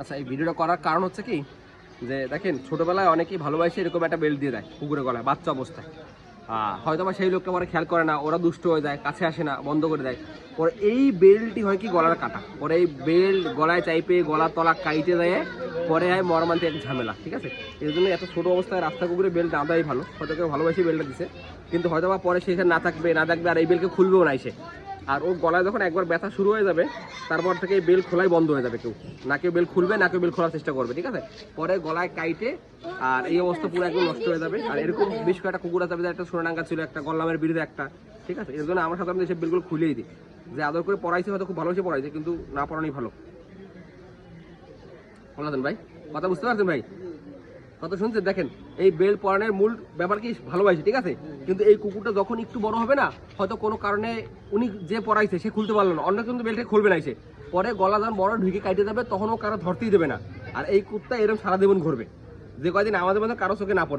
আচ্ছা, এই ভিডিওটা করার কারণ হচ্ছে কি, যে দেখেন ছোটবেলায় অনেকেই ভালোবাসে এরকম একটা বেল্ট দিয়ে দেয় কুকুরের গলায় বাচ্চা অবস্থায়। হয়তো বা সেই লোকটা পরে খেয়াল করে না, ওরা দুষ্ট হয়ে যায়, কাছে আসে না, বন্ধ করে দেয়। পরে এই বেল্টটি হয় কি গলার কাটা, পরে এই বেল্ট গলায় চাইপে গলার তলা কাইটে দেয়, পরে হয় মর্মান্তিক এক ঝামেলা। ঠিক আছে, এই জন্য এত ছোটো অবস্থায় রাস্তা কুকুরে বেল্ট না দেওয়াই ভালো। হয়তো কেউ ভালোবাসি বেল্টটা দিছে, কিন্তু হয়তো বা পরে সেখানে না থাকবে আর এই বেল্টকে খুলবেও না এসে। আর ওর গলায় যখন একবার ব্যথা শুরু হয়ে যাবে, তারপর থেকে এই বেল খোলাই বন্ধ হয়ে যাবে। না কেউ বেল খুলবে, না কেউ বেল খোলার চেষ্টা করবে। ঠিক আছে, পরে গলায় কাইটে আর এই অবস্থা পুরো একদম নষ্ট হয়ে যাবে। আর এরকম বেশ কয়েকটা কুকুর আছে, একটা সোনাডাঙ্গা ছিল, একটা গল্লামের বিরুদ্ধে একটা। ঠিক আছে, এর জন্য আমরা সাধারণত এসব বেলগুলো খুলেই দিই। যে আদর করে পড়াইছে, হয়তো খুব ভালোবেসে পড়াইছে, কিন্তু না পড়ানোই ভালো। বলতেন ভাই, কথা বুঝতে পারছেন ভাই? কত শুনছেন? দেখেন, এই বেল পরানোর মূল ব্যাপার কি ভালোবাসি। ঠিক আছে, কিন্তু এই কুকুরটা যখন একটু বড় হবে না, হয়তো কোনো কারণে উনি যে পরাইছে সে খুলতে পারলো না, অন্য কিন্তু বেলটা খুলবে না, সে পরে গলা যখন বড় ঢুকে কাটে যাবে, তখন ও কারো ধরতেই দেবে না। আর এই কুত্তা এরকম সারা জীবন ঘুরবে, যে কয়দিন আমাদের মধ্যে কারো চোখে না পড়বে।